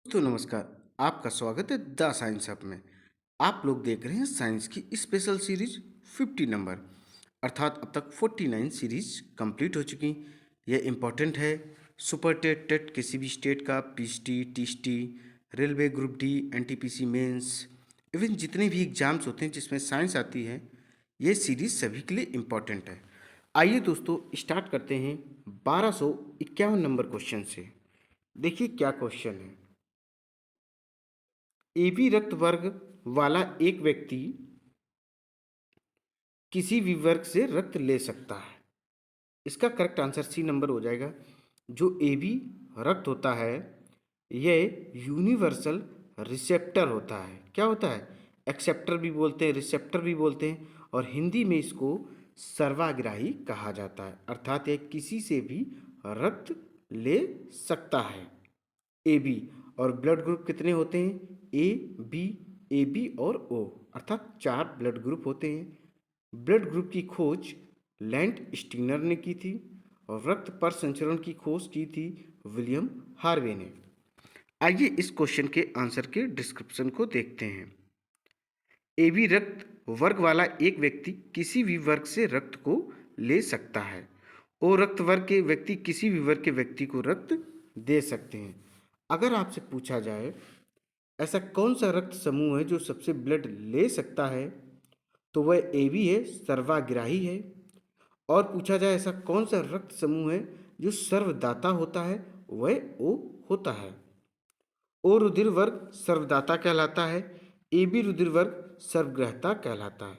तो नमस्कार। आपका स्वागत है द साइंस हब में। आप लोग देख रहे हैं साइंस की स्पेशल सीरीज 50 नंबर, अर्थात अब तक 49 सीरीज कंप्लीट हो चुकी। यह इम्पॉर्टेंट है। सुपर टेट टेट किसी भी स्टेट का, PHT, TST, railway group D, NTPC mains, even जितने भी एग्जाम्स होते हैं जिसमें साइंस आती है, ये सीरीज सभी के लिए इम्पॉर्टेंट है। आइए दोस्तों, स्टार्ट करते हैं 1251 नंबर क्वेश्चन से। देखिए क्या क्वेश्चन है। एबी रक्त वर्ग वाला एक व्यक्ति किसी भी वर्ग से रक्त ले सकता है। इसका करेक्ट आंसर सी नंबर हो जाएगा। जो एबी रक्त होता है यह यूनिवर्सल रिसेप्टर होता है। क्या होता है? एक्सेप्टर भी बोलते हैं, रिसेप्टर भी बोलते हैं, और हिंदी में इसको सर्वाग्राही कहा जाता है। अर्थात यह किसी से भी रक्त ले सकता है। A B. और ब्लड ग्रुप कितने होते हैं? ए बी और ओ, अर्थात 4 ब्लड ग्रुप होते हैं। ब्लड ग्रुप की खोज लैंड स्टीनर ने की थी और रक्त पर संचरण की खोज की थी विलियम हार्वे ने। आइए इस क्वेश्चन के आंसर के डिस्क्रिप्शन को देखते हैं। ए बी रक्त वर्ग वाला एक व्यक्ति किसी भी वर्ग से रक्त को ले सकता है। ओ रक्त वर्ग के व्यक्ति किसी भी वर्ग के व्यक्ति को रक्त दे सकते हैं। अगर आपसे पूछा जाए ऐसा कौन सा रक्त समूह है जो सबसे ब्लड ले सकता है, तो वह ए बी है, सर्वाग्राही है। और पूछा जाए ऐसा कौन सा रक्त समूह है जो सर्वदाता होता है, वह ओ होता है। ओ रुधिर वर्ग सर्वदाता कहलाता है। ए बी रुधिर वर्ग सर्वग्राहता कहलाता है।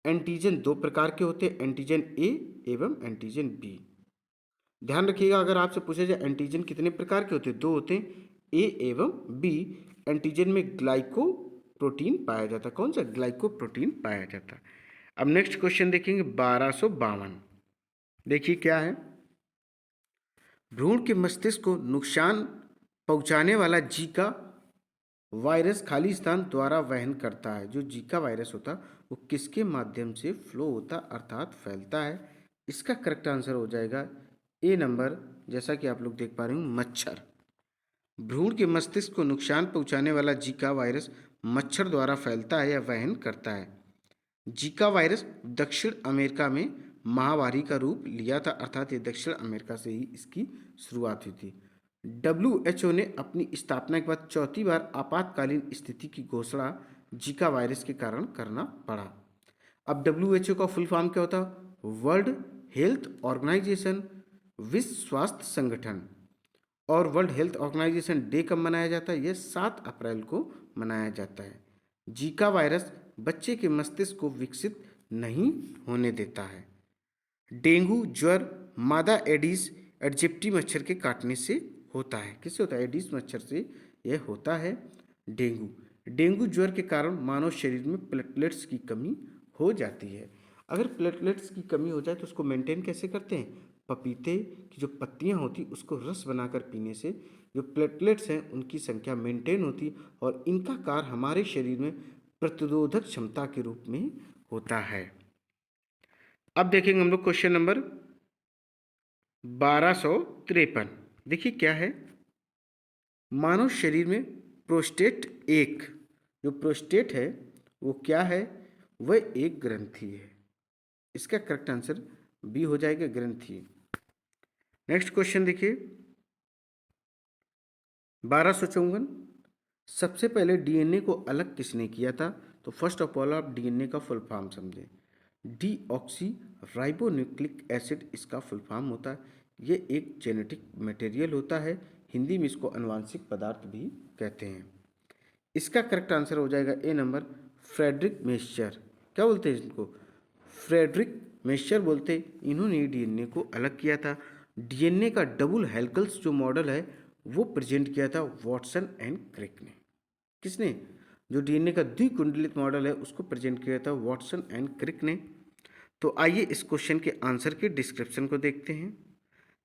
एंटीजन 2 प्रकार के होते हैं, एंटीजन ए एवं एंटीजन बी। ध्यान रखिएगा, अगर आपसे पूछा जाए एंटीजन कितने प्रकार के होते हैं, 2 होते हैं, ए एवं बी। एंटीजन में ग्लाइको प्रोटीन पाया जाता है। कौन सा? ग्लाइको प्रोटीन पाया जाता है। अब नेक्स्ट क्वेश्चन देखेंगे 1252। देखिए क्या है। भ्रूण के मस्तिष्क को नुकसान पहुंचाने वाला जीका वायरस खाली स्थान द्वारा वहन करता है। जो जीका वायरस होता वो किसके माध्यम से फ्लो होता अर्थात फैलता है? इसका करेक्ट आंसर हो जाएगा ए नंबर। जैसा कि आप लोग देख पा रहे हो, मच्छर। भ्रूण के मस्तिष्क को नुकसान पहुंचाने वाला जीका वायरस मच्छर द्वारा फैलता है या वहन करता है। जीका वायरस दक्षिण अमेरिका में महामारी का रूप लिया था, अर्थात ये दक्षिण अमेरिका से ही इसकी शुरुआत हुई थी। WHO ने अपनी स्थापना के बाद चौथी बार आपातकालीन स्थिति की घोषणा जीका वायरस के कारण करना पड़ा। अब WHO का फुल फॉर्म क्या होता? वर्ल्ड हेल्थ ऑर्गेनाइजेशन, विश्व स्वास्थ्य संगठन। और वर्ल्ड हेल्थ ऑर्गेनाइजेशन डे कब मनाया जाता है? यह 7 अप्रैल को मनाया जाता है। जीका वायरस बच्चे के मस्तिष्क को विकसित नहीं होने देता है। डेंगू ज्वर मादा एडिस एडजेप्टी मच्छर के काटने से होता है। किससे होता है? एडिस मच्छर से यह होता है डेंगू। डेंगू ज्वर के कारण मानव शरीर में प्लेटलेट्स की कमी हो जाती है। अगर प्लेटलेट्स की कमी हो जाए तो उसको मेंटेन कैसे करते हैं? पपीते की जो पत्तियां होती उसको रस बनाकर पीने से जो प्लेटलेट्स हैं उनकी संख्या मेंटेन होती और इनका कार्य हमारे शरीर में प्रतिरोधक क्षमता के रूप में होता है। अब देखेंगे हम लोग क्वेश्चन नंबर 1253। देखिए क्या है। मानव शरीर में प्रोस्टेट एक, जो प्रोस्टेट है वो क्या है? वह एक ग्रंथि है। इसका करेक्ट आंसर बी हो जाएगा, ग्रंथि। नेक्स्ट क्वेश्चन देखिए 1254। सबसे पहले डीएनए को अलग किसने किया था? तो फर्स्ट ऑफ ऑल आप डीएनए का फुल फॉर्म समझें। डीऑक्सी राइबोन्यूक्लिक एसिड इसका फुल फॉर्म होता है। ये एक जेनेटिक मटेरियल होता है। हिंदी में इसको आनुवांशिक पदार्थ भी कहते हैं। इसका करेक्ट आंसर हो जाएगा ए नंबर, फ्रेडरिक मेस्चर। क्या बोलते हैं इसको? फ्रेडरिक मेस्चर बोलते हैं। इन्होंने डीएनए को अलग किया था। डीएनए का डबल हेलिकल्स जो मॉडल है वो प्रेजेंट किया था वॉटसन एंड क्रिक ने। किसने? जो डीएनए का द्विकुंडलित मॉडल है उसको प्रेजेंट किया था वॉटसन एंड क्रिक ने। तो आइए इस क्वेश्चन के आंसर के डिस्क्रिप्शन को देखते हैं।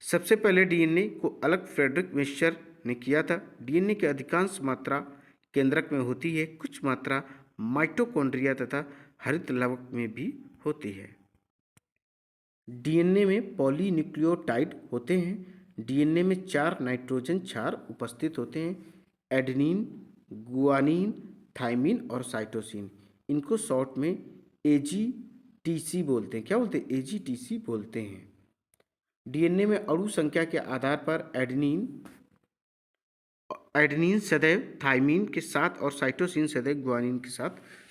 सबसे पहले डीएनए को अलग फ्रेडरिक मेस्चर ने किया था। डीएनए की अधिकांश मात्रा केंद्रक में होती है, कुछ मात्रा माइटोकॉन्ड्रिया तथा हरित लवक में भी होती है। डीएनए में पॉलीन्यूक्लियोटाइड होते हैं। डीएनए में 4 नाइट्रोजन क्षार उपस्थित होते हैं। एडेनिन, गुआनिन, थाइमिन और साइटोसिन। इनको शॉर्ट में एजीटीसी बोलते हैं। क्या बोलते हैं? एजीटीसी बोलते हैं। डीएनए में अणु संख्या के आधार पर एडेनिन सदैव थाइमिन के साथ और साइटोसिन सदैव गुआनिन के साथ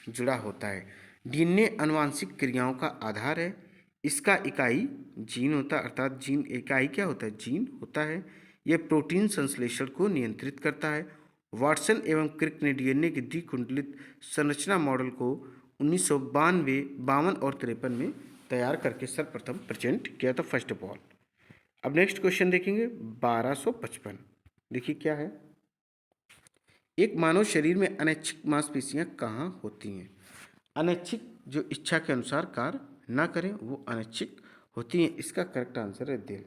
जुड़ा होता है। डीएनए आनुवंशिक क्रियाओं का आधार है। इसका इकाई जीन होता है, अर्थात जीन इकाई क्या होता है? जीन होता है। यह प्रोटीन संश्लेषण को नियंत्रित करता है। वाटसन एवं क्रिक ने डीएनए की द्विकुंडलित संरचना मॉडल को 1992, 52 और 53 में तैयार करके सर्वप्रथम प्रेजेंट किया था, फर्स्ट ऑफ ऑल। अब नेक्स्ट क्वेश्चन देखेंगे 1255। देखिए क्या है। एक मानव शरीर में अनैच्छिक मांसपेशियां कहाँ होती हैं? अनैच्छिक जो इच्छा के अनुसार कार्य ना करें वो अनैच्छिक होती हैं। इसका करेक्ट आंसर है दिल।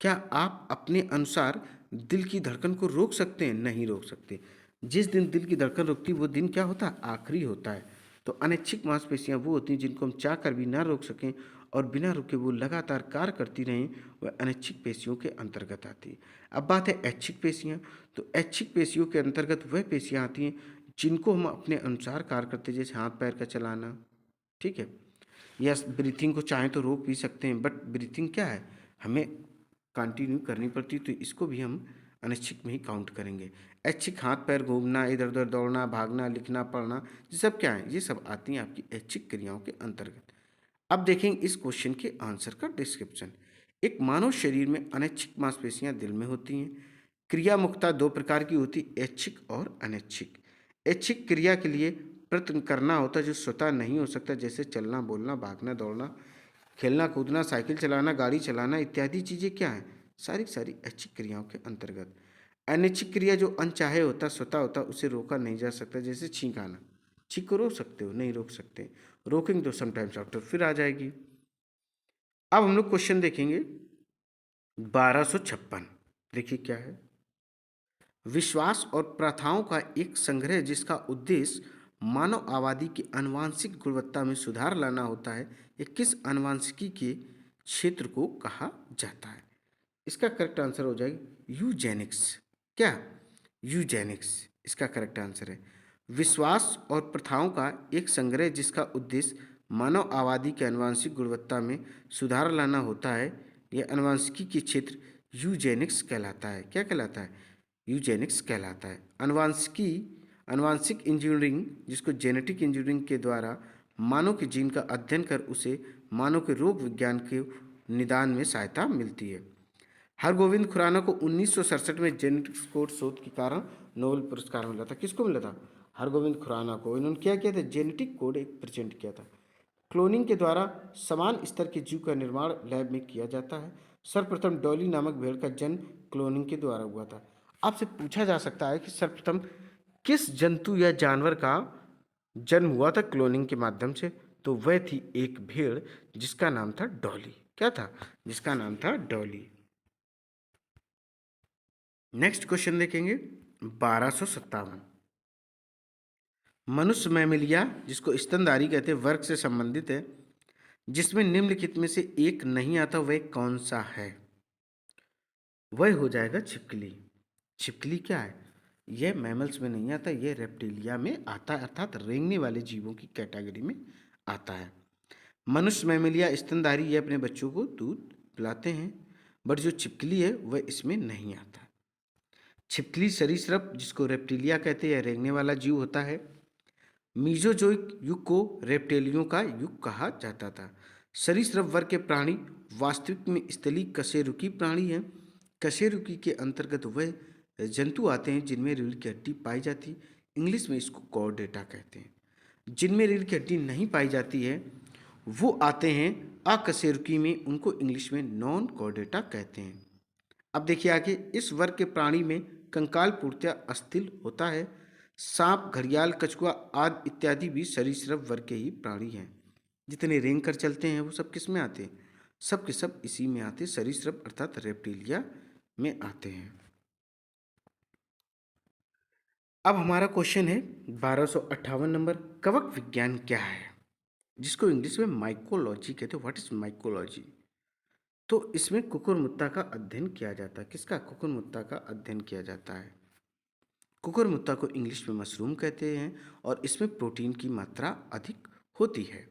क्या आप अपने अनुसार दिल की धड़कन को रोक सकते हैं? नहीं रोक सकते। जिस दिन दिल की धड़कन रुकती वो दिन क्या होता है? आखिरी होता है। तो अनैच्छिक मांसपेशियां वो होती हैं जिनको हम चाह कर भी ना रोक सकें और बिना रुके वो लगातार कार्य करती रहें, वह अनैच्छिक पेशियों के अंतर्गत आती है। अब बात है ऐच्छिक पेशियां। तो ऐच्छिक पेशियों के अंतर्गत वह पेशियां आती हैं जिनको हम अपने अनुसार कार्य करते हैं, जैसे हाथ पैर का चलाना, ठीक है, या ब्रीथिंग को चाहें तो रोक भी सकते हैं, बट ब्रीथिंग क्या है, हमें कंटिन्यू करनी पड़ती है, तो इसको भी हम अनैच्छिक में ही काउंट करेंगे। ऐच्छिक हाथ पैर घूमना, इधर उधर दौड़ना, भागना, लिखना, पढ़ना, ये सब क्या है? ये सब आती हैं आपकी ऐच्छिक क्रियाओं के अंतर्गत। अब देखेंगे इस क्वेश्चन के आंसर का डिस्क्रिप्शन। एक मानव शरीर में अनैच्छिक मांसपेशियां दिल में होती हैं। क्रिया मुख्यतः दो प्रकार की होती, ऐच्छिक और अनैच्छिक। ऐच्छिक क्रिया के लिए प्रयत्न करना होता है जो स्वतः नहीं हो सकता, जैसे चलना, बोलना, भागना, दौड़ना, खेलना, कूदना, साइकिल चलाना, गाड़ी चलाना इत्यादि चीज़ें क्या हैं? सारी सारी ऐच्छिक क्रियाओं के अंतर्गत। अनैच्छिक क्रिया जो अनचाहे होता, स्वतः होता, उसे रोका नहीं जा सकता, जैसे छींक आना। छींक को रोक सकते हो? नहीं रोक सकते। रोकेंगे तो समटाइम्स आफ्टर फिर आ जाएगी। अब हम लोग क्वेश्चन देखेंगे 1256। देखिए क्या है। विश्वास और प्रथाओं का एक संग्रह जिसका उद्देश्य मानव आबादी की आनुवंशिक गुणवत्ता में सुधार लाना होता है, ये किस आनुवंशिकी के क्षेत्र को कहा जाता है? इसका करेक्ट आंसर हो जाएगा यूजेनिक्स। क्या? यूजेनिक्स इसका करेक्ट आंसर है। विश्वास और प्रथाओं का एक संग्रह जिसका उद्देश्य मानव आबादी के आनुवंशिक गुणवत्ता में सुधार लाना होता है, यह आनुवंशिकी के क्षेत्र यूजेनिक्स कहलाता है। क्या कहलाता है? यूजेनिक्स कहलाता है। अनुवांशिकी, अनुवांशिक इंजीनियरिंग, जिसको जेनेटिक इंजीनियरिंग के द्वारा मानव के जीन का अध्ययन कर उसे मानव के रोग विज्ञान के निदान में सहायता मिलती है। हरगोविंद खुराना को 1967 में जेनेटिक्स कोड शोध के कारण नोबेल पुरस्कार मिला था। किसको मिला था? हरगोविंद खुराना को। इन्होंने क्या किया था? जेनेटिक कोड एक प्रेजेंट किया था। क्लोनिंग के द्वारा समान स्तर के जीव का निर्माण लैब में किया जाता है। सर्वप्रथम डॉली नामक भेड़ का जन्म क्लोनिंग के द्वारा हुआ था। आपसे पूछा जा सकता है कि सर्वप्रथम किस जंतु या जानवर का जन्म हुआ था क्लोनिंग के माध्यम से? तो वह थी एक भेड़ जिसका नाम था डॉली। क्या था? जिसका नाम था डॉली। नेक्स्ट क्वेश्चन देखेंगे 1257। मनुष्य मैमेलिया, जिसको स्तनधारी कहते हैं, वर्ग से संबंधित है जिसमें निम्नलिखित में से एक नहीं आता, वह कौन सा है? वह हो जाएगा छिपकली। छिपकली क्या है? यह मैमल्स में नहीं आता, यह रेप्टिलिया में आता है, अर्थात रेंगने वाले जीवों की कैटेगरी में आता है। मनुष्य मैमेलिया स्तनधारी, ये अपने बच्चों को दूध पिलाते हैं, बट जो छिपकली है वह इसमें नहीं आता। छिपकली सरीसृप, जिसको रेप्टिलिया कहते हैं, यह रेंगने वाला जीव होता है। मीजोजोइक युग को रेप्टिलियों का युग कहा जाता था। सरीसृप वर्ग के प्राणी वास्तविक में स्थलीय कशेरुकी प्राणी हैं। कशेरुकी के अंतर्गत वह जंतु आते हैं जिनमें रीढ़ की हड्डी पाई जाती, इंग्लिश में इसको कॉर्डेटा कहते हैं। जिनमें रीढ़ की हड्डी नहीं पाई जाती है वो आते हैं अकशेरुकी में, उनको इंग्लिश में नॉन कॉर्डेटा कहते हैं। अब देखिए आगे, इस वर्ग के प्राणी में कंकाल पूर्णतया अस्थिर होता है। सांप, घड़ियाल, कछुआ आदि इत्यादि भी सरीसृप वर्ग के ही प्राणी हैं। जितने रेंग कर चलते हैं वो सब किस में आते हैं? सब के सब इसी में आते हैं, सरीसृप अर्थात रेप्टिलिया में आते हैं। अब हमारा क्वेश्चन है 1258 नंबर, कवक विज्ञान क्या है? जिसको इंग्लिश में माइकोलॉजी कहते हैं। What is mycology? तो इसमें कुकुरमुत्ता का अध्ययन किया जाता है। किसका? कुकुरमुत्ता का अध्ययन किया जाता है। कुकुरमुत्ता को इंग्लिश में मशरूम कहते हैं और इसमें प्रोटीन की मात्रा अधिक होती है।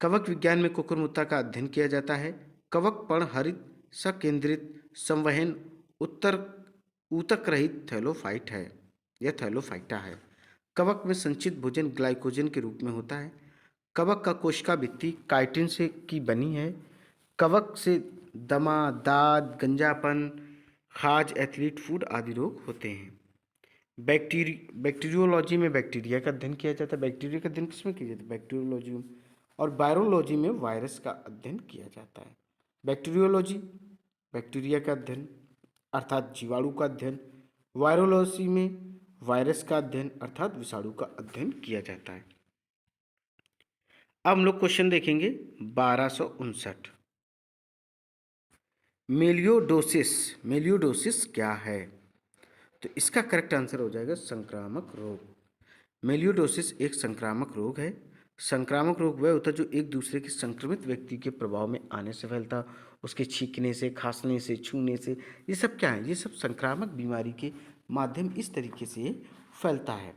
कवक विज्ञान में कुकुरमुत्ता का अध्ययन किया जाता है। कवक पर्णहरित सकेंद्रित संवहन उत्तर ऊतक रहित थैलोफाइट है। यह थैलोफाइटा है। कवक में संचित भोजन ग्लाइकोजन के रूप में होता है। कवक का कोशिका भित्ति काइटिन से की बनी है। कवक से दमा, दाद, गंजापन, खाज, एथलीट फूड आदि रोग होते हैं। बैक्टीरियोलॉजी में बैक्टीरिया का अध्ययन किया जाता है। बैक्टीरिया का अध्ययन किसमें किया जाता है? बैक्टीरियोलॉजी में। और वायरोलॉजी में वायरस का अध्ययन किया जाता है। बैक्टीरियोलॉजी बैक्टीरिया का अध्ययन अर्थात जीवाणु का अध्ययन। वायरोलॉजी में वायरस का अध्ययन अर्थात विषाणु का अध्ययन किया जाता है। अब हम लोग क्वेश्चन देखेंगे 1259। मेलियोडोसिस क्या है? तो इसका करेक्ट आंसर हो जाएगा संक्रामक रोग। मेलियोडोसिस एक संक्रामक रोग है। संक्रामक रोग वह होता है जो एक दूसरे के संक्रमित व्यक्ति के प्रभाव में आने से फैलता, उसके छींकने से, खांसने से, छूने से। ये सब क्या है? ये सब संक्रामक बीमारी के माध्यम इस तरीके से फैलता है।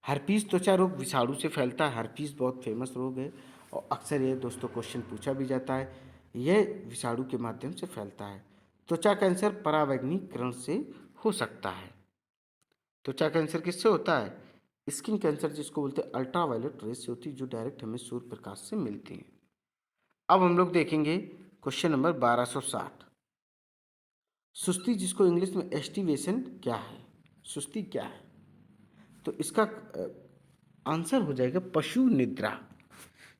हर्पीस त्वचा रोग विषाणु से फैलता है। हर्पीस बहुत फेमस रोग है और अक्सर ये दोस्तों क्वेश्चन पूछा भी जाता है। यह विषाणु के माध्यम से फैलता है। त्वचा कैंसर परावैंगनीकरण से हो सकता है। त्वचा कैंसर किससे होता है? स्किन कैंसर जिसको बोलते हैं अल्ट्रावायलेट रेस से होती है, जो डायरेक्ट हमें सूर्य प्रकाश से मिलती है। अब हम लोग देखेंगे क्वेश्चन नंबर 1260। सुस्ती जिसको इंग्लिश में एस्टिवेशन क्या है? सुस्ती क्या है? तो इसका आंसर हो जाएगा पशु निद्रा।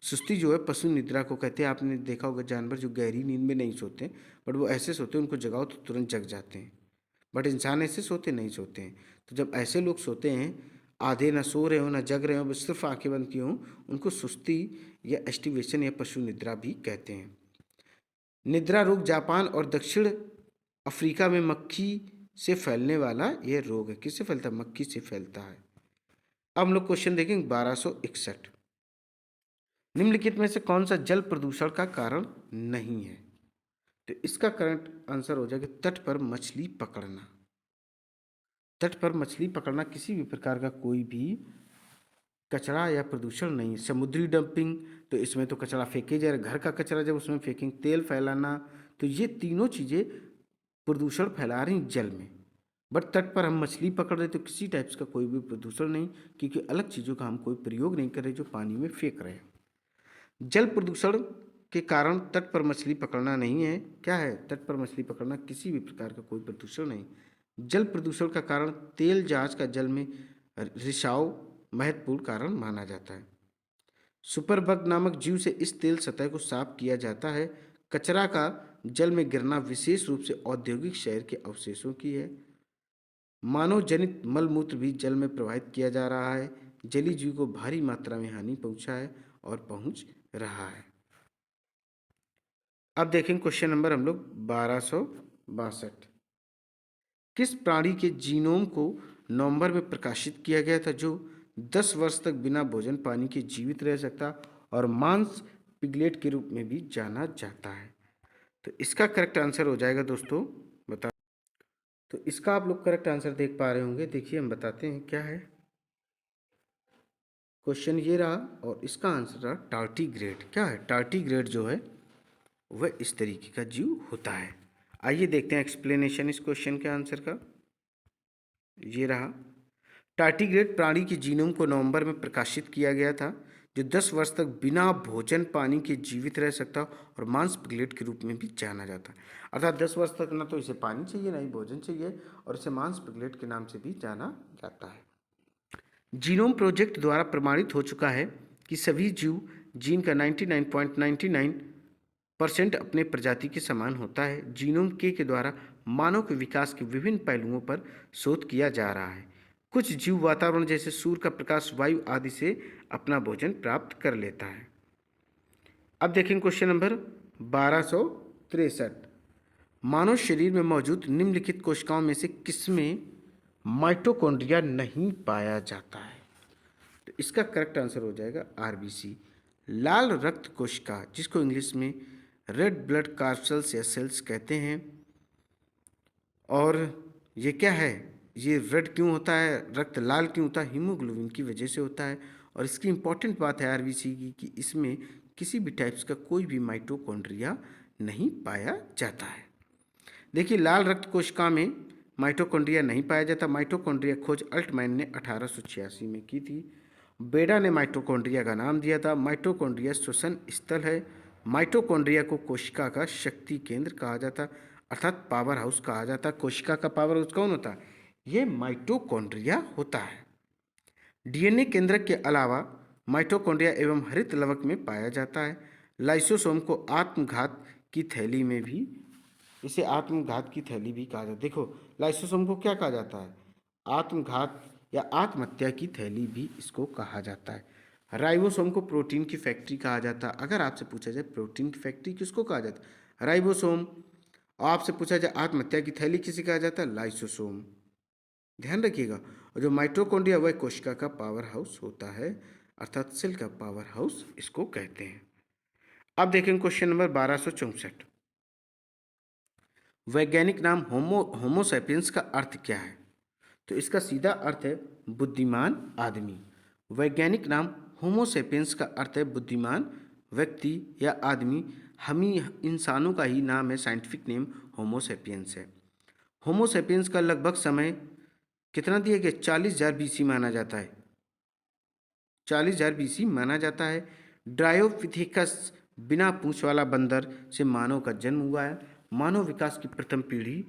सुस्ती जो है पशु निद्रा को कहते हैं। आपने देखा होगा जानवर जो गहरी नींद में नहीं सोते, बट वो ऐसे सोते हैं, उनको जगाओ तो तुरंत जग जाते हैं। बट इंसान ऐसे सोते नहीं सोते हैं। तो जब ऐसे लोग सोते हैं, आधे ना सो रहे हो ना जग रहे हो, बस सिर्फ आंखें बंद की हों, उनको सुस्ती या एस्टिवेशन या पशु निद्रा भी कहते हैं। निद्रा रोग जापान और दक्षिण अफ्रीका में मक्खी से फैलने वाला यह रोग है। किससे फैलता है? मक्खी से फैलता है। अब हम लोग क्वेश्चन देखेंगे 1261। निम्नलिखित में से कौन सा जल प्रदूषण का कारण नहीं है? तो इसका करेक्ट आंसर हो जाएगा तट पर मछली पकड़ना। तट पर मछली पकड़ना किसी भी प्रकार का कोई भी कचरा या प्रदूषण नहीं। समुद्री डंपिंग, तो इसमें तो कचरा फेंके जा रहा है। घर का कचरा जब उसमें फेंकेंगे, तेल फैलाना, तो ये तीनों चीज़ें प्रदूषण फैला रही जल में। बट तट पर हम मछली पकड़ रहे तो किसी टाइप्स का कोई भी प्रदूषण नहीं, क्योंकि अलग चीज़ों का हम कोई प्रयोग नहीं कर रहे जो पानी में फेंक रहे हैं। जल प्रदूषण के कारण तट पर मछली पकड़ना नहीं है। क्या है? तट पर मछली पकड़ना किसी भी प्रकार का कोई प्रदूषण नहीं। जल प्रदूषण का कारण तेल जहाज का जल में रिसाव महत्वपूर्ण कारण माना जाता है। सुपरबग नामक जीव से इस तेल सतह को साफ किया जाता है। कचरा का जल में गिरना विशेष रूप से औद्योगिक शहर के अवशेषों की है। मानव जनित मलमूत्र भी जल में प्रवाहित किया जा रहा है। जलीय जीव को भारी मात्रा में हानि पहुंचा है और पहुंच रहा है। अब देखें क्वेश्चन नंबर हम लोग 1262। किस प्राणी के जीनोम को नवंबर में प्रकाशित किया गया था जो 10 वर्ष तक बिना भोजन पानी के जीवित रह सकता और मांस पिगलेट के रूप में भी जाना जाता है? तो इसका करेक्ट आंसर हो जाएगा दोस्तों, बता। तो इसका आप लोग करेक्ट आंसर देख पा रहे होंगे। देखिए हम बताते हैं क्या है। क्वेश्चन ये रहा और इसका आंसर रहा टार्टीग्रेड। क्या है? टार्टीग्रेड जो है वह इस तरीके का जीव होता है। आइए देखते हैं एक्सप्लेनेशन इस क्वेश्चन के आंसर का। ये रहा, टार्टीग्रेड प्राणी के जीनोम को नवंबर में प्रकाशित किया गया था जो 10 वर्ष तक बिना भोजन पानी के जीवित रह सकता और मांस पिगलेट के रूप में भी जाना जाता है। अर्थात 10 वर्ष तक ना तो इसे पानी चाहिए ना ही भोजन चाहिए, और इसे मांस पिगलेट के नाम से भी जाना जाता है। जीनोम प्रोजेक्ट द्वारा प्रमाणित हो चुका है कि सभी जीव जीन का 99.99% अपने प्रजाति के समान होता है। जीनोम के द्वारा मानव के विकास के विभिन्न पहलुओं पर शोध किया जा रहा है। कुछ जीव वातावरण जैसे सूर्य का प्रकाश, वायु आदि से अपना भोजन प्राप्त कर लेता है। अब देखें क्वेश्चन नंबर 1263। मानव शरीर में मौजूद निम्नलिखित कोशिकाओं में से किसमें माइटोकॉन्ड्रिया नहीं पाया जाता है? तो इसका करेक्ट आंसर हो जाएगा आरबीसी, लाल रक्त कोशिका, जिसको इंग्लिश में रेड ब्लड कार्पल्स या सेल्स कहते हैं। और ये क्या है? ये रेड क्यों होता है, रक्त लाल क्यों होता है? हीमोग्लोबिन की वजह से होता है। और इसकी इंपॉर्टेंट बात है आरबीसी की कि इसमें किसी भी टाइप्स का कोई भी माइटोकॉन्ड्रिया नहीं पाया जाता है। देखिए, लाल रक्त कोशिका में माइटोकॉन्ड्रिया नहीं पाया जाता। माइटोकॉन्ड्रिया खोज अल्टमैन ने 1886 में की थी। बेडा ने माइटोकॉन्ड्रिया का नाम दिया था। माइटोकॉन्ड्रिया श्वसन स्थल है। माइटोकॉन्ड्रिया को कोशिका का शक्ति केंद्र कहा जाता, अर्थात पावर हाउस कहा जाता। कोशिका का पावर हाउस कौन होता है? ये माइटोकॉन्ड्रिया होता है। डीएनए केंद्रक के अलावा माइटोकॉन्ड्रिया एवं हरित लवक में पाया जाता है। लाइसोसोम को आत्मघात की थैली में भी, इसे आत्मघात की थैली भी कहा जाता है। देखो, लाइसोसोम को क्या कहा जाता है? आत्मघात या आत्महत्या की थैली भी इसको कहा जाता है। राइबोसोम को प्रोटीन की फैक्ट्री कहा जाता है। अगर आपसे पूछा जाए प्रोटीन की फैक्ट्री किसको कहा जाता है? राइबोसोम। और आपसे पूछा जाए आत्महत्या की थैली किसे कहा जाता है? लाइसोसोम। ध्यान रखिएगा। और जो माइटोकॉन्ड्रिया वह कोशिका का पावर हाउस होता है, अर्थात सेल का पावर हाउस इसको कहते हैं। अब देखेंगे क्वेश्चन नंबर 1264। वैज्ञानिक नाम होमोसैपियंस का अर्थ क्या है? तो इसका सीधा अर्थ है बुद्धिमान आदमी। वैज्ञानिक नाम होमोसैपियंस का अर्थ है बुद्धिमान व्यक्ति या आदमी। हम ही इंसानों का ही नाम है, साइंटिफिक नेम होमोसैपियंस है। होमोसैपियंस का लगभग समय कितना दिया गया? 40,000 बीसी माना जाता है। 40,000 बीसी माना जाता है। ड्रायोपिथेकस बिना पूंछ वाला बंदर से मानव का जन्म हुआ है। मानव विकास की प्रथम पीढ़ी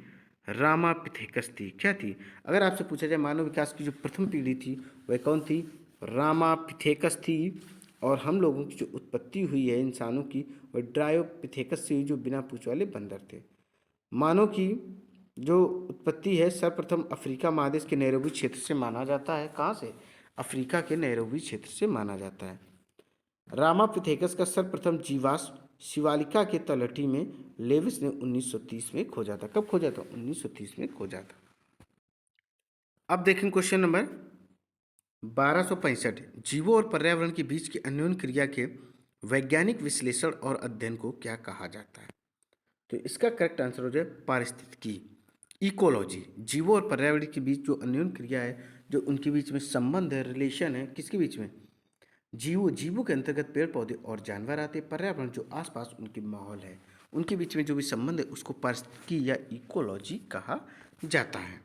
रामापिथेकस थी। क्या थी? अगर आपसे पूछा जाए मानव विकास की जो प्रथम पीढ़ी थी वह कौन थी? रामापिथेकस थी। और हम लोगों की जो उत्पत्ति हुई है इंसानों की, वह ड्रायोपिथेकस से हुई, जो बिना पूंछ वाले बंदर थे। मानव की जो उत्पत्ति है सर्वप्रथम अफ्रीका महादेश के नैरोबी क्षेत्र से माना जाता है। कहाँ से? अफ्रीका के नैरोबी क्षेत्र से माना जाता है। रामापिथेकस का सर्वप्रथम जीवाश्म शिवालिका के तलहटी में लेविस ने 1930 में खोजा था। कब खोजा था? 1930 में खोजा था। अब देखें क्वेश्चन नंबर 1265। जीवों और पर्यावरण के बीच की अन्योन्य क्रिया के वैज्ञानिक विश्लेषण और अध्ययन को क्या कहा जाता है? तो इसका करेक्ट आंसर हो जाए पारिस्थितिकी, इकोलॉजी। जीवों और पर्यावरण के बीच जो अन्योन्य क्रिया है, जो उनके बीच में संबंध है, रिलेशन है, किसके बीच में? जीवों के अंतर्गत पेड़ पौधे और जानवर आते हैं। पर्यावरण जो आसपास उनके माहौल है, उनके बीच में जो भी संबंध है उसको पारिस्थितिकी या इकोलॉजी कहा जाता है।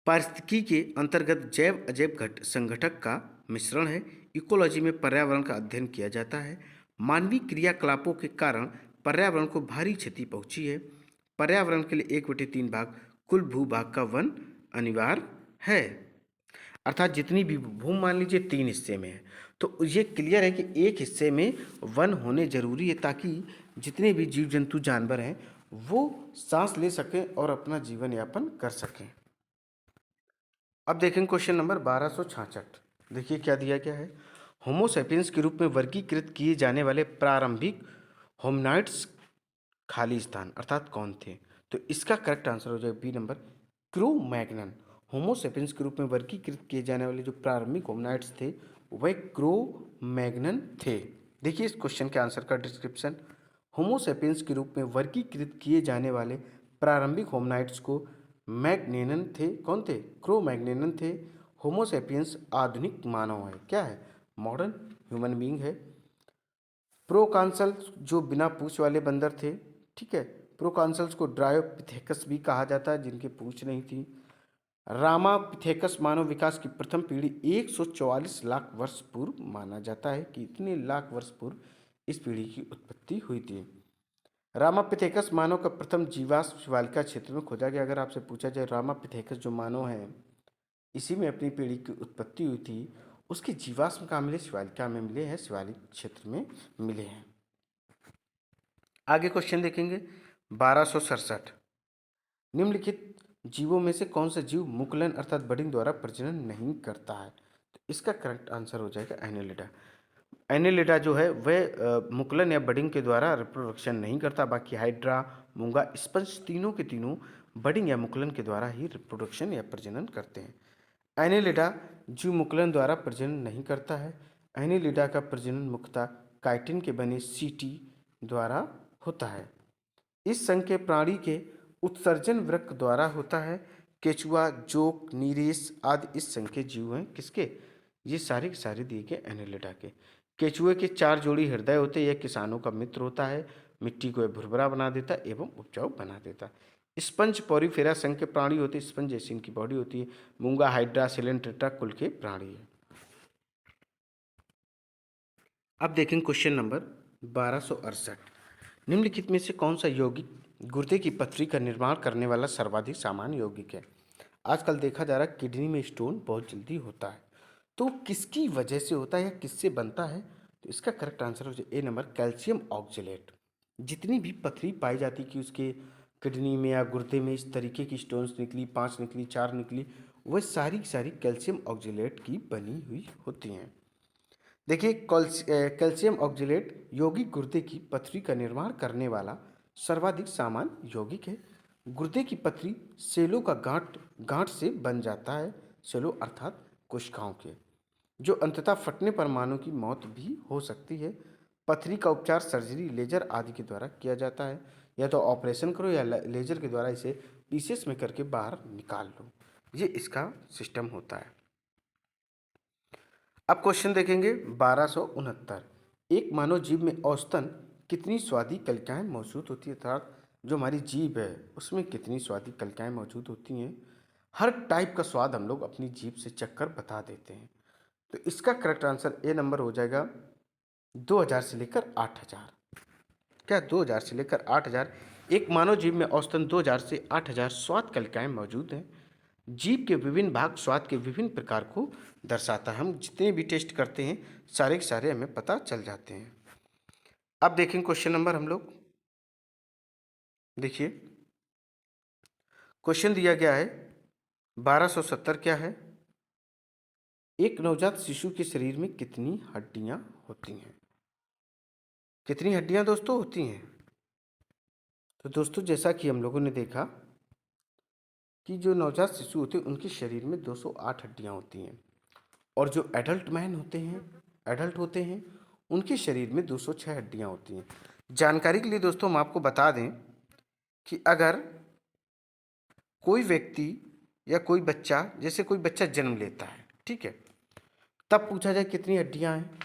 पारिस्थितिकी के अंतर्गत जैव अजैव संगठक का मिश्रण है। इकोलॉजी में पर्यावरण का अध्ययन किया जाता है। मानवीय क्रियाकलापों के कारण पर्यावरण को भारी क्षति पहुंची है। पर्यावरण के लिए 1/3 भाग कुल भूभाग का वन अनिवार्य है। अर्थात जितनी भी भूमि मान लीजिए 3 हिस्से में है, तो ये क्लियर है कि एक हिस्से में वन होने जरूरी है, ताकि जितने भी जीव जंतु जानवर हैं वो सांस ले सकें और अपना जीवन यापन कर सकें। अब देखें क्वेश्चन नंबर 1266। देखिए क्या दिया गया है। होमोसेपियंस के रूप में वर्गीकृत किए जाने वाले प्रारंभिक होमनाइड्स खाली स्थान अर्थात कौन थे? तो इसका करेक्ट आंसर हो जाएगा B number, Cro Magnon. Homo sapiens के रूप में वर्गीकृत किए जाने वाले जो प्रारंभिक होमनाइड्स थे वह क्रो मैग्नन थे। देखिए इस क्वेश्चन के आंसर का डिस्क्रिप्शन। होमोसेपियंस के रूप में वर्गीकृत किए जाने वाले प्रारंभिक होमनाइड्स को मैग्नेनन थे। कौन थे? क्रो मैग्नेनन थे। होमोसेपियंस आधुनिक मानव है। क्या है? मॉडर्न ह्यूमन बीइंग है। प्रोकांसल्स जो बिना पूंछ वाले बंदर थे, ठीक है। प्रोकांसल्स को ड्रायोपिथेकस भी कहा जाता है, जिनकी पूंछ नहीं थी। रामापिथेकस मानव विकास की प्रथम पीढ़ी 144 लाख वर्ष पूर्व माना जाता है कि इतने लाख वर्ष पूर्व इस पीढ़ी की उत्पत्ति हुई थी। रामापिथेकस मानव का प्रथम जीवाश्म शिवालिका क्षेत्र में खोजा गया। अगर आपसे पूछा जाए रामापिथेकस जो मानव है इसी में अपनी पीढ़ी की उत्पत्ति हुई थी, उसके जीवाश्म कहाँ मिले? शिवालिका में मिले हैं, शिवालिक क्षेत्र में मिले हैं। आगे क्वेश्चन देखेंगे 1267। निम्नलिखित जीवों में से कौन सा जीव मुकुलन अर्थात बडिंग द्वारा प्रजनन नहीं करता है? तो इसका करेक्ट आंसर हो जाएगा एनेलिडा। एनेलिडा जो है वह मुकुलन या बडिंग के द्वारा रिप्रोडक्शन नहीं करता। बाकी हाइड्रा, मूंगा, स्पंज तीनों के तीनों बडिंग या मुकुलन के द्वारा ही रिप्रोडक्शन या प्रजनन करते हैं। एनेलिडा जीव मुकुलन द्वारा प्रजनन नहीं करता है। एनेलिडा का प्रजनन मुख्यतः काइटिन के बने सीटी द्वारा होता है। इस संघ के प्राणी के उत्सर्जन वृक्क द्वारा होता है। केचुआ, जोक, नीरेश आदि इस संघ के जीव हैं। किसके? ये सारे के सारे दिए गए एनेलिडा के। केचुए के 4 जोड़ी हृदय होते हैं। यह किसानों का मित्र होता है। मिट्टी को यह भुरभुरा बना देता है एवं उपजाऊ बना देता है। स्पंज पोरिफेरा संघ के प्राणी होते हैं। स्पंज जैसी इनकी बॉडी होती है। मूंगा, हाइड्रा, सिलेंट्रेटा कुल के प्राणी है। अब देखेंगे क्वेश्चन नंबर 1268। निम्नलिखित में से कौन सा यौगिक गुर्दे की पथरी का निर्माण करने वाला सर्वाधिक सामान्य यौगिक है? आजकल देखा जा रहा है किडनी में स्टोन बहुत जल्दी होता है, तो किसकी वजह से होता है या किससे बनता है? तो इसका करेक्ट आंसर हो जाए ए नंबर, कैल्शियम ऑक्जेलेट। जितनी भी पथरी पाई जाती कि उसके किडनी में या गुर्दे में इस तरीके की स्टोन्स निकली, 5 निकली, 4 निकली, वह सारी की सारी कैल्शियम ऑक्जेलेट की बनी हुई होती हैं। देखिए, कैल्शियम ऑक्जेलेट यौगिक गुर्दे की पथरी का निर्माण करने वाला सर्वाधिक सामान्य यौगिक है। गुर्दे की पथरी सेलों का गांठ गांठ से बन जाता है। सेलों अर्थात कोशिकाओं के, जो अंततः फटने पर मानव की मौत भी हो सकती है। पथरी का उपचार सर्जरी, लेजर आदि के द्वारा किया जाता है। या तो ऑपरेशन करो या लेजर के द्वारा इसे पीसेस में करके बाहर निकाल लो। ये इसका सिस्टम होता है। अब क्वेश्चन देखेंगे 1269। एक मानव जीभ में औसतन कितनी स्वादी कलिकाएं मौजूद होती है? अर्थात जो हमारी जीभ है उसमें कितनी स्वादी कलिकाएं मौजूद होती हैं? हर टाइप का स्वाद हम लोग अपनी जीभ से चखकर बता देते हैं। तो इसका करेक्ट आंसर ए नंबर हो जाएगा 2000 से लेकर 8000। क्या 2000 से लेकर 8000? एक मानव जीभ में औसतन 2000 से 8000 स्वाद कलिकाएं मौजूद हैं। जीभ के विभिन्न भाग स्वाद के विभिन्न प्रकार को दर्शाता है। हम जितने भी टेस्ट करते हैं सारे के सारे हमें पता चल जाते हैं। अब देखें क्वेश्चन नंबर हम लोग, देखिए क्वेश्चन दिया गया है 1270। क्या है? एक नवजात शिशु के शरीर में कितनी हड्डियां होती हैं? कितनी हड्डियां दोस्तों होती हैं? तो दोस्तों जैसा कि हम लोगों ने देखा कि जो नवजात शिशु होते हैं उनके शरीर में 208 हड्डियां होती हैं, और जो एडल्ट मैन होते हैं, एडल्ट होते हैं, उनके शरीर में 206 हड्डियां होती हैं। जानकारी के लिए दोस्तों हम आपको बता दें कि अगर कोई व्यक्ति या कोई बच्चा, जैसे कोई बच्चा जन्म लेता है, ठीक है, तब पूछा जाए कितनी हड्डियां हैं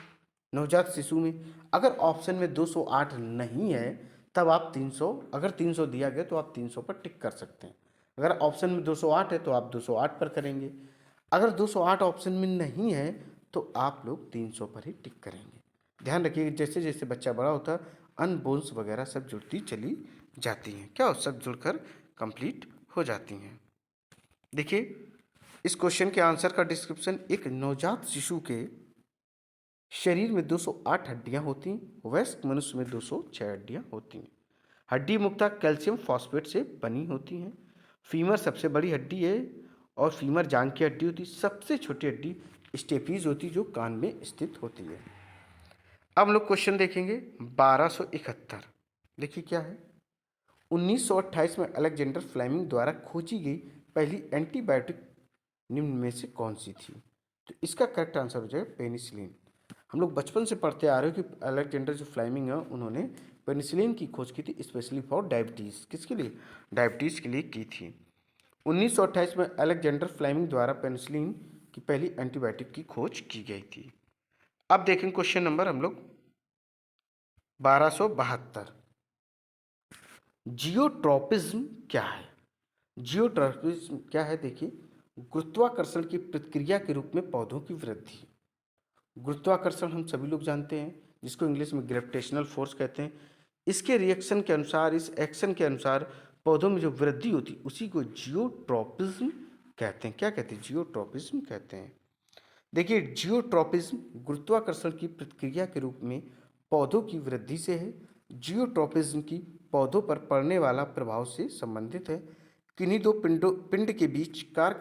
नवजात शिशु में, अगर ऑप्शन में 208 नहीं है तब आप 300, अगर 300 दिया गया तो आप 300 पर टिक कर सकते हैं। अगर ऑप्शन में 208 है तो आप 208 पर करेंगे। अगर 208 ऑप्शन में नहीं है तो आप लोग 300 पर ही टिक करेंगे। ध्यान रखिए, जैसे जैसे बच्चा बड़ा होता है अनबोन्स वगैरह सब जुड़ती चली जाती हैं। क्या सब जुड़कर कंप्लीट हो जाती हैं। देखिए इस क्वेश्चन के आंसर का डिस्क्रिप्शन, एक नवजात शिशु के शरीर में 208 हड्डियां होती हैं। वयस्क मनुष्य में 206 हड्डियां होती हैं। हड्डी मुख्यतः कैल्शियम फॉस्फेट से बनी होती हैं। फीमर सबसे बड़ी हड्डी है और फीमर जांघ की हड्डी होती है। सबसे छोटी हड्डी स्टेपीज होती है जो कान में स्थित होती है। अब हम लोग क्वेश्चन देखेंगे 1271। देखिए क्या है? 1928 में अलेक्जेंडर फ्लेमिंग द्वारा खोजी गई पहली एंटीबायोटिक निम्न में से कौन सी थी? तो इसका करेक्ट आंसर हो जाएगा पेनिसिलिन। हम लोग बचपन से पढ़ते आ रहे हो कि अलेक्जेंडर जो फ्लेमिंग है उन्होंने पेनिसिलिन की खोज की थी, स्पेशली फॉर डायबिटीज़। किसके लिए? डायबिटीज़ के लिए की थी। 1928 में अलेक्जेंडर फ्लेमिंग द्वारा पेनिसिलिन की पहली एंटीबायोटिक की खोज की गई थी। अब देखें क्वेश्चन नंबर हम लोग 1272। जियोट्रॉपिज्म क्या है? जियोट्रॉपिज्म क्या है? देखिए, गुरुत्वाकर्षण की प्रतिक्रिया के रूप में पौधों की वृद्धि। गुरुत्वाकर्षण हम सभी लोग जानते हैं, जिसको इंग्लिश में ग्रेविटेशनल फोर्स कहते हैं। इसके रिएक्शन के अनुसार, इस एक्शन के अनुसार पौधों में जो वृद्धि होती उसी को जियोट्रॉपिज्म कहते हैं। क्या कहते हैं? जियोट्रॉपिज्म कहते हैं। देखिए, जियोट्रॉपिज्म गुरुत्वाकर्षण की प्रतिक्रिया के रूप में पौधों की वृद्धि से है। जियोट्रॉपिज्म की पौधों पर पड़ने वाला प्रभाव से संबंधित है। किन्हीं दो पिंड के बीच कार्य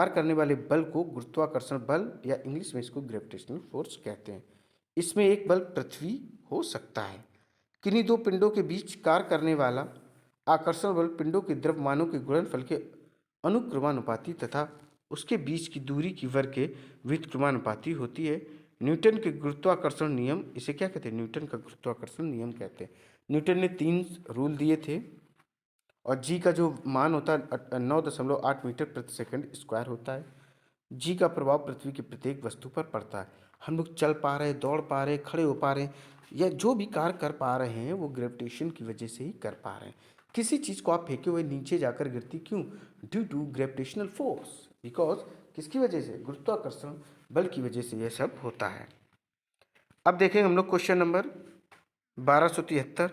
करने वाले बल को गुरुत्वाकर्षण बल या इंग्लिश में इसको ग्रेविटेशनल फोर्स कहते हैं। इसमें एक बल पृथ्वी हो सकता है। किन्हीं दो पिंडों के बीच कार्य करने वाला आकर्षण बल पिंडों के द्रव्यमानों के गुणनफल के अनुक्रमानुपाती तथा उसके बीच की दूरी की वर्ग के व्युत्क्रमानुपाती होती है। न्यूटन के गुरुत्वाकर्षण नियम, इसे क्या कहते हैं? न्यूटन का गुरुत्वाकर्षण नियम कहते हैं। न्यूटन ने 3 रूल दिए थे और जी का जो मान होता है 9.8 मीटर प्रति सेकंड स्क्वायर होता है। जी का प्रभाव पृथ्वी की प्रत्येक वस्तु पर पड़ता है। हम लोग चल पा रहे हैं, दौड़ पा रहे हैं, खड़े हो पा रहे हैं, या जो भी कार्य कर पा रहे हैं वो ग्रेविटेशन की वजह से ही कर पा रहे हैं। किसी चीज़ को आप फेंके हुए नीचे जाकर गिरती क्यों? Due to gravitational force, because किसकी वजह से? गुरुत्वाकर्षण बल की वजह से यह सब होता है। अब देखेंगे हम लोग क्वेश्चन नंबर 1273।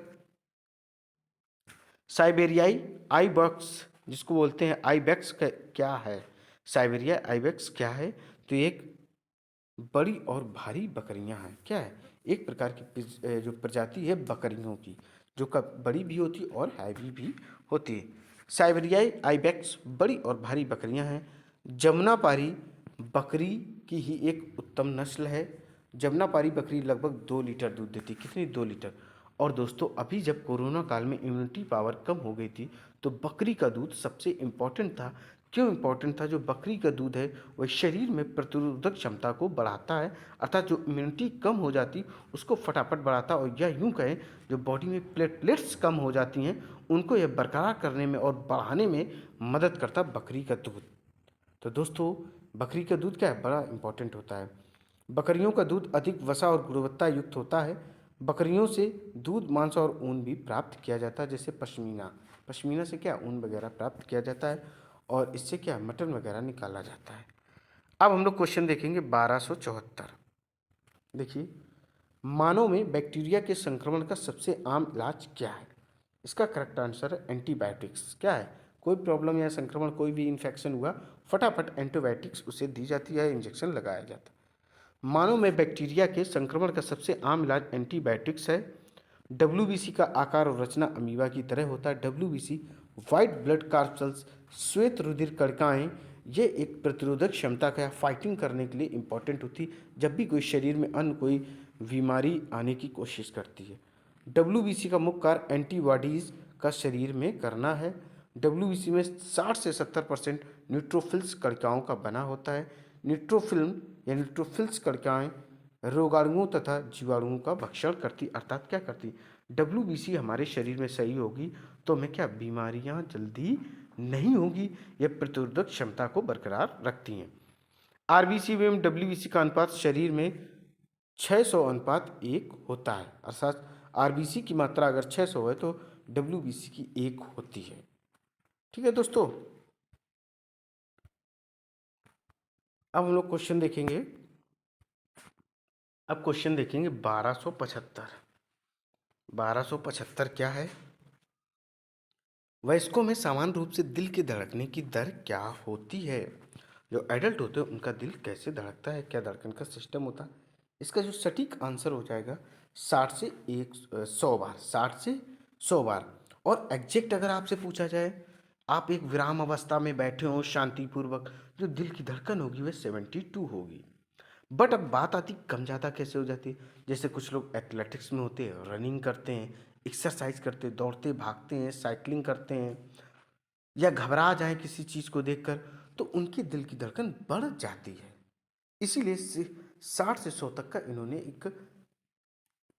साइबेरियाई आइबैक्स, जिसको बोलते हैं आइबैक्स, क्या है? साइबेरिया आइबैक्स क्या है? तो एक बड़ी और भारी बकरियां हैं। क्या है? एक प्रकार की जो प्रजाति है बकरियों की, जो कब बड़ी भी होती और हैवी भी होती है। साइबेरियाई आइबैक्स बड़ी और भारी बकरियां हैं। जमुनापारी बकरी की ही एक उत्तम नस्ल है। जमुनापारी बकरी लगभग 2 लीटर दूध देती। कितनी? 2 लीटर। और दोस्तों अभी जब कोरोना काल में इम्यूनिटी पावर कम हो गई थी तो बकरी का दूध सबसे इम्पॉर्टेंट था। क्यों इम्पॉर्टेंट था? जो बकरी का दूध है वह शरीर में प्रतिरोधक क्षमता को बढ़ाता है, अर्थात जो इम्यूनिटी कम हो जाती उसको फटाफट बढ़ाता, और यह यूँ कहें जो बॉडी में प्लेटलेट्स कम हो जाती हैं उनको यह बरकरार करने में और बढ़ाने में मदद करता बकरी का दूध। तो दोस्तों बकरी का दूध क्या है? बड़ा इम्पॉर्टेंट होता है। बकरियों का दूध अधिक वसा और गुणवत्ता युक्त होता है। बकरियों से दूध, मांस और ऊन भी प्राप्त किया जाता है, जैसे पश्मीना। पश्मीना से क्या? ऊन वगैरह प्राप्त किया जाता है, और इससे क्या? मटन वगैरह निकाला जाता है। अब हम लोग क्वेश्चन देखेंगे 1274। देखिए, मानव में बैक्टीरिया के संक्रमण का सबसे आम इलाज क्या है? इसका करेक्ट आंसर है एंटीबायोटिक्स। क्या है? कोई प्रॉब्लम या संक्रमण, कोई भी इन्फेक्शन हुआ, फटाफट एंटीबायोटिक्स उसे दी जाती है, इंजेक्शन लगाया जाता है। मानव में बैक्टीरिया के संक्रमण का सबसे आम इलाज एंटीबायोटिक्स है। डब्ल्यूबीसी का आकार और रचना अमीबा की तरह होता है। डब्ल्यूबीसी वाइट ब्लड कार्पल्स, श्वेत रुधिर कणिकाएं, ये एक प्रतिरोधक क्षमता का फाइटिंग करने के लिए इम्पॉर्टेंट होती है जब भी कोई शरीर में अन्य कोई बीमारी आने की कोशिश करती है। डब्ल्यूबीसी का मुख्य कार्य एंटीबॉडीज़ का शरीर में करना है। डब्ल्यूबीसी में 60 से 70% न्यूट्रोफिल्स कणिकाओं का बना होता है। न्यूट्रोफिल्म या न्यूट्रोफिल्स कणिकाएं रोगाणुओं तथा जीवाणुओं का भक्षण करती, अर्थात क्या करती? डब्ल्यूबीसी हमारे शरीर में सही होगी तो हमें क्या? बीमारियां जल्दी नहीं होगी। यह प्रतिरोधक क्षमता को बरकरार रखती हैं। आरबीसी एवं डब्ल्यूबीसी का अनुपात शरीर में 600:1 होता है, अर्थात आरबीसी की मात्रा अगर 600 है तो डब्ल्यूबीसी की 1 होती है। ठीक है दोस्तों, अब हम लोग क्वेश्चन देखेंगे। अब क्वेश्चन देखेंगे 1275। 1275 क्या है? वयस्कों में सामान्य रूप से दिल के धड़कने की दर क्या होती है? जो एडल्ट होते हैं उनका दिल कैसे धड़कता है, क्या धड़कन का सिस्टम होता है? इसका जो सटीक आंसर हो जाएगा 60 से 100 बार, 60 से 100 बार। और एग्जैक्ट अगर आपसे पूछा जाए, आप एक विराम अवस्था में बैठे हो शांतिपूर्वक, जो दिल की धड़कन होगी वह 72 होगी। बट अब बात आती कम ज़्यादा कैसे हो जाती है? जैसे कुछ लोग एथलेटिक्स में होते हैं, रनिंग करते हैं, एक्सरसाइज करते हैं, दौड़ते भागते हैं, साइकिलिंग करते हैं, या घबरा जाए किसी चीज़ को देखकर तो उनकी दिल की धड़कन बढ़ जाती है। इसीलिए 60 से 100 तक का इन्होंने एक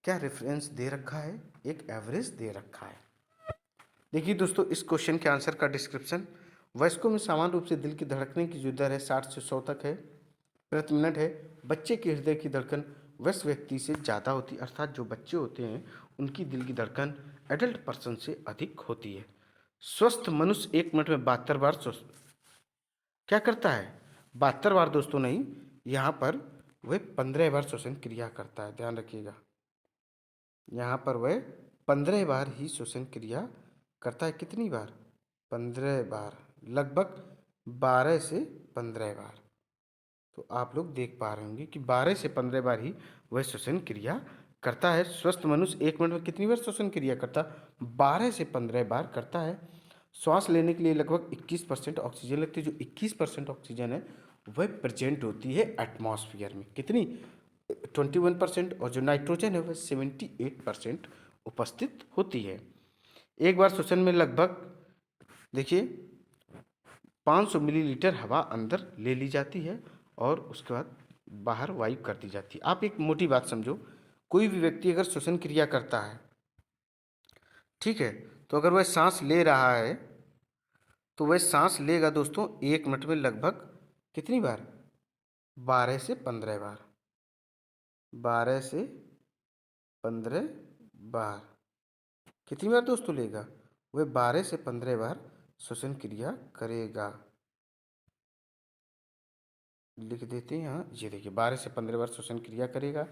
क्या रेफरेंस दे रखा है, एक एवरेज दे रखा है। देखिए दोस्तों, इस क्वेश्चन के आंसर का डिस्क्रिप्शन। वयस्कों में सामान्य रूप से दिल की धड़कने की जो दर है 60 से 100 तक है प्रति मिनट है। बच्चे के हृदय की धड़कन वयस्क व्यक्ति से ज़्यादा होती है, अर्थात जो बच्चे होते हैं उनकी दिल की धड़कन एडल्ट पर्सन से अधिक होती है। स्वस्थ मनुष्य 1 मिनट में 72 बार क्या करता है? 72 बार दोस्तों नहीं, यहाँ पर वह 15 बार श्वसन क्रिया करता है, ध्यान रखिएगा। यहाँ पर वह 15 बार ही श्वसन क्रिया करता है। कितनी बार? 15 बार, लगभग 12 से 15 बार। तो आप लोग देख पा रहे होंगे कि 12 से 15 बार ही वह श्वसन क्रिया करता है। स्वस्थ मनुष्य 1 मिनट में कितनी बार श्वसन क्रिया करता? 12 से 15 बार करता है। श्वास लेने के लिए लगभग 21% ऑक्सीजन लगती है। जो 21% ऑक्सीजन है वह प्रेजेंट होती है एटमॉस्फेयर में। कितनी? 21%। और जो नाइट्रोजन है वह 78% उपस्थित होती है। एक बार श्वसन में लगभग देखिए 500 मिलीलीटर हवा अंदर ले ली जाती है और उसके बाद बाहर वायु कर दी जाती है। आप एक मोटी बात समझो, कोई भी व्यक्ति अगर श्वसन क्रिया करता है, ठीक है, तो अगर वह सांस ले रहा है तो वह सांस लेगा दोस्तों 1 मिनट में लगभग कितनी बार? 12 से 15 बार। 12 से 15 बार। कितनी बार दोस्तों लेगा? वह 12 से 15 बार श्वसन क्रिया करेगा। लिख देते हैं यहाँ, ये देखिए 12 से 15 बार श्वसन क्रिया करेगा।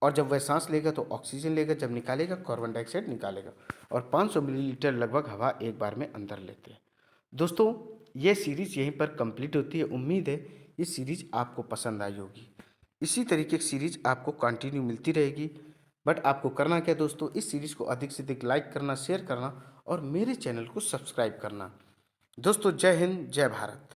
और जब वह सांस लेगा तो ऑक्सीजन लेगा, जब निकालेगा कार्बन डाइऑक्साइड निकालेगा। और 500 मिलीलीटर लगभग हवा एक बार में अंदर लेते हैं। दोस्तों ये सीरीज़ यहीं पर कंप्लीट होती है। उम्मीद है ये सीरीज़ आपको पसंद आई होगी। इसी तरीके की सीरीज़ आपको कंटिन्यू मिलती रहेगी। बट आपको करना क्या दोस्तों, इस सीरीज़ को अधिक से अधिक लाइक करना, शेयर करना और मेरे चैनल को सब्सक्राइब करना। दोस्तों जय हिंद, जय भारत।